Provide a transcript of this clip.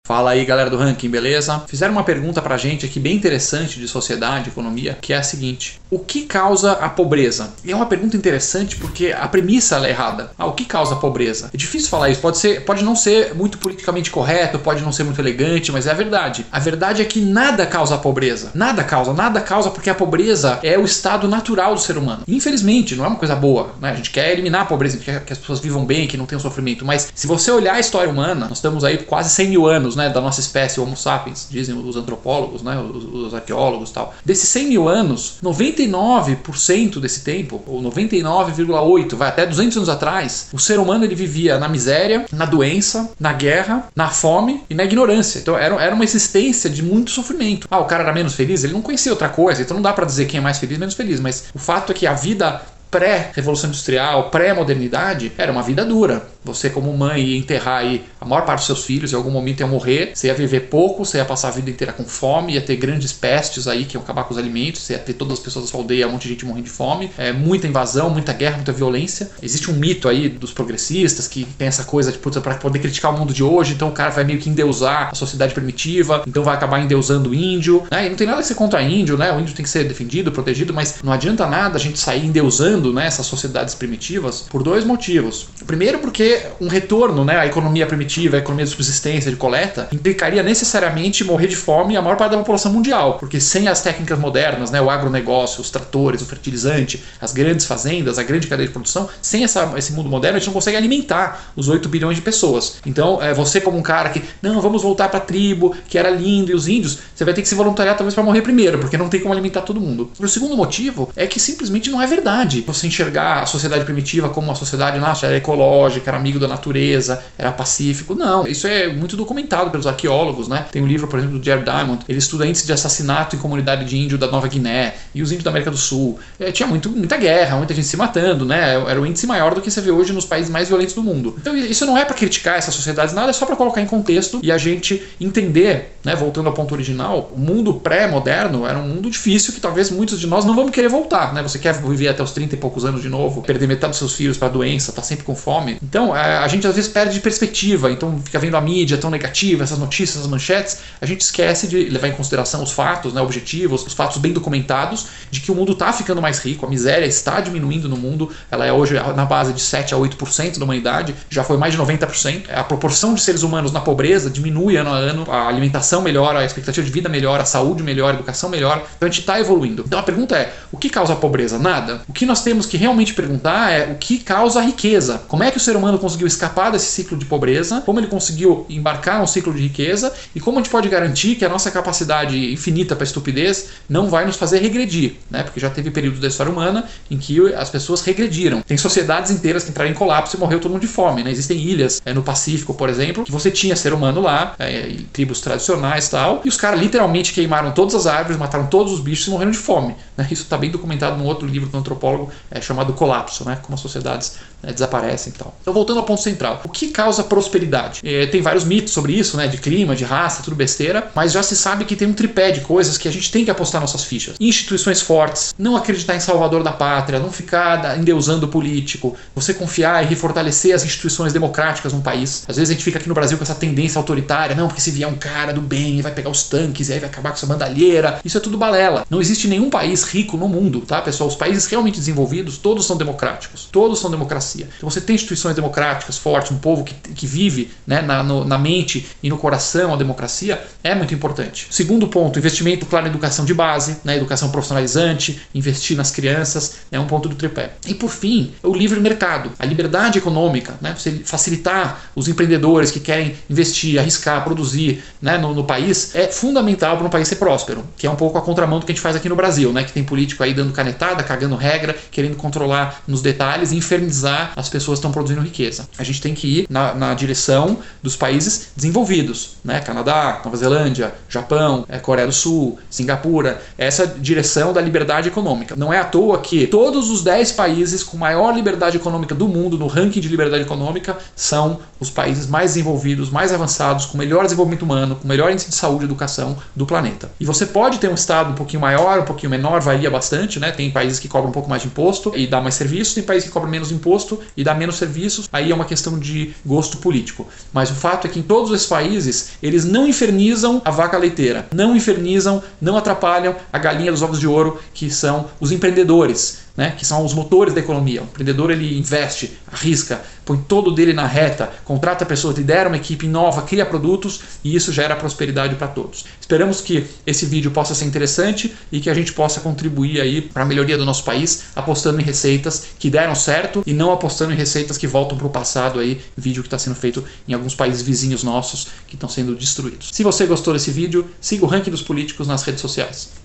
Fala aí, galera do Ranking, beleza? Fizeram uma pergunta pra gente aqui bem interessante de sociedade, economia, que é a seguinte: o que causa a pobreza? E é uma pergunta interessante porque a premissa ela é errada. O que causa a pobreza? É difícil falar isso, pode não ser muito politicamente correto, pode não ser muito elegante, mas é a verdade. A verdade é que nada causa a pobreza. Nada causa porque a pobreza é o estado natural do ser humano. Infelizmente, não é uma coisa boa, né? A gente quer eliminar a pobreza, a gente quer que as pessoas vivam bem, que não tenham sofrimento, mas se você olhar a história humana, nós estamos aí quase 100 mil anos, né, da nossa espécie Homo sapiens, dizem os antropólogos, né, os arqueólogos e tal. Desses 100 mil anos, 99% desse tempo, ou 99,8%, vai até 200 anos atrás, o ser humano ele vivia na miséria, na doença, na guerra, na fome e na ignorância. Então era uma existência de muito sofrimento. O cara era menos feliz, ele não conhecia outra coisa, então não dá pra dizer quem é mais feliz, menos feliz, mas o fato é que a vida pré-revolução industrial, pré-modernidade, era uma vida dura. Você como mãe ia enterrar aí a maior parte dos seus filhos, em algum momento iam morrer, você ia viver pouco, você ia passar a vida inteira com fome, ia ter grandes pestes aí que iam acabar com os alimentos, você ia ter todas as pessoas da sua aldeia, um monte de gente morrendo de fome, muita invasão, muita guerra, muita violência. Existe um mito aí dos progressistas que tem essa coisa de, para poder criticar o mundo de hoje, então o cara vai meio que endeusar a sociedade primitiva, então vai acabar endeusando o índio, né? E não tem nada a ser contra índio, né? O índio tem que ser defendido, protegido, mas não adianta nada a gente sair endeusando, né, essas sociedades primitivas por dois motivos. Primeiro, porque um retorno, né, à economia primitiva, à economia de subsistência, de coleta, implicaria necessariamente morrer de fome a maior parte da população mundial, porque sem as técnicas modernas, né, o agronegócio, os tratores, o fertilizante, as grandes fazendas, a grande cadeia de produção, sem esse mundo moderno a gente não consegue alimentar os 8 bilhões de pessoas. Então, você como um cara que, não, vamos voltar para a tribo, que era lindo, e os índios, você vai ter que se voluntariar talvez para morrer primeiro, porque não tem como alimentar todo mundo. E o segundo motivo é que simplesmente não é verdade você enxergar a sociedade primitiva como uma sociedade, nossa, era ecológica, era amigo da natureza, era pacífico. Não, isso é muito documentado pelos arqueólogos, né? Tem um livro, por exemplo, do Jared Diamond, ele estuda índice de assassinato em comunidade de índio da Nova Guiné e os índios da América do Sul. Tinha muita guerra, muita gente se matando, né? Era o índice maior do que você vê hoje nos países mais violentos do mundo. Então isso não é para criticar essas sociedades, nada, é só para colocar em contexto e a gente entender, né? Voltando ao ponto original, o mundo pré-moderno era um mundo difícil que talvez muitos de nós não vamos querer voltar, né? Você quer viver até os 30 e poucos anos de novo, perder metade dos seus filhos para doença, tá sempre com fome. Então a gente às vezes perde de perspectiva, então fica vendo a mídia tão negativa, essas notícias, essas manchetes, a gente esquece de levar em consideração os fatos, né, objetivos, os fatos bem documentados de que o mundo está ficando mais rico, a miséria está diminuindo no mundo, ela é hoje na base de 7 a 8% da humanidade, já foi mais de 90%. A proporção de seres humanos na pobreza diminui ano a ano, a alimentação melhora, a expectativa de vida melhora, a saúde melhora, a educação melhora, então a gente está evoluindo. Então a pergunta é, o que causa a pobreza? Nada. O que nós temos que realmente perguntar é o que causa a riqueza. Como é que o ser humano conseguiu escapar desse ciclo de pobreza, como ele conseguiu embarcar num ciclo de riqueza e como a gente pode garantir que a nossa capacidade infinita para estupidez não vai nos fazer regredir, né? Porque já teve períodos da história humana em que as pessoas regrediram. Tem sociedades inteiras que entraram em colapso e morreu todo mundo de fome, né? Existem ilhas no Pacífico, por exemplo, que você tinha ser humano lá, tribos tradicionais e tal, e os caras literalmente queimaram todas as árvores, mataram todos os bichos e morreram de fome, né? Isso está bem documentado num outro livro do antropólogo chamado Colapso, né? Como as sociedades desaparecem e tal. Então, voltando ao ponto central, o que causa prosperidade? Tem vários mitos sobre isso, né? De clima, de raça, tudo besteira, mas já se sabe que tem um tripé de coisas que a gente tem que apostar nossas fichas. Instituições fortes, não acreditar em salvador da pátria, não ficar endeusando o político, você confiar e fortalecer as instituições democráticas num país. Às vezes a gente fica aqui no Brasil com essa tendência autoritária, não, porque se vier um cara do bem, vai pegar os tanques e aí vai acabar com essa bandalheira. Isso é tudo balela. Não existe nenhum país rico no mundo, tá, pessoal? Os países realmente desenvolvidos, todos são democráticos, todos são democracia. Então você tem instituições democráticas fortes, um povo que vive, né, na mente e no coração a democracia, é muito importante. Segundo ponto, investimento, claro, na educação de base, na educação profissionalizante, investir nas crianças, é um ponto do tripé. E por fim, o livre mercado, a liberdade econômica, né, você facilitar os empreendedores que querem investir, arriscar, produzir, né, no país, é fundamental para um país ser próspero, que é um pouco a contramão do que a gente faz aqui no Brasil, né, que tem político aí dando canetada, cagando regra, querendo controlar nos detalhes e infernizar as pessoas que estão produzindo riqueza. A gente tem que ir na direção dos países desenvolvidos, né? Canadá, Nova Zelândia, Japão, Coreia do Sul, Singapura, essa direção da liberdade econômica. Não é à toa que todos os 10 países com maior liberdade econômica do mundo, no ranking de liberdade econômica, são os países mais desenvolvidos, mais avançados, com melhor desenvolvimento humano, com melhor índice de saúde e educação do planeta. E você pode ter um estado um pouquinho maior, um pouquinho menor, varia bastante, né? Tem países que cobram um pouco mais de imposto e dá mais serviços, tem países que cobram menos imposto e dá menos serviços, aí é uma questão de gosto político. Mas o fato é que em todos esses países, eles não infernizam a vaca leiteira, não infernizam, não atrapalham a galinha dos ovos de ouro, que são os empreendedores, né, que são os motores da economia. O empreendedor, ele investe, arrisca, põe todo dele na reta, contrata pessoas, lidera uma equipe nova, cria produtos e isso gera prosperidade para todos. Esperamos que esse vídeo possa ser interessante e que a gente possa contribuir aí para a melhoria do nosso país, apostando em receitas que deram certo e não apostando em receitas que voltam para o passado aí, vídeo que está sendo feito em alguns países vizinhos nossos que estão sendo destruídos. Se você gostou desse vídeo, siga o Ranking dos Políticos nas redes sociais.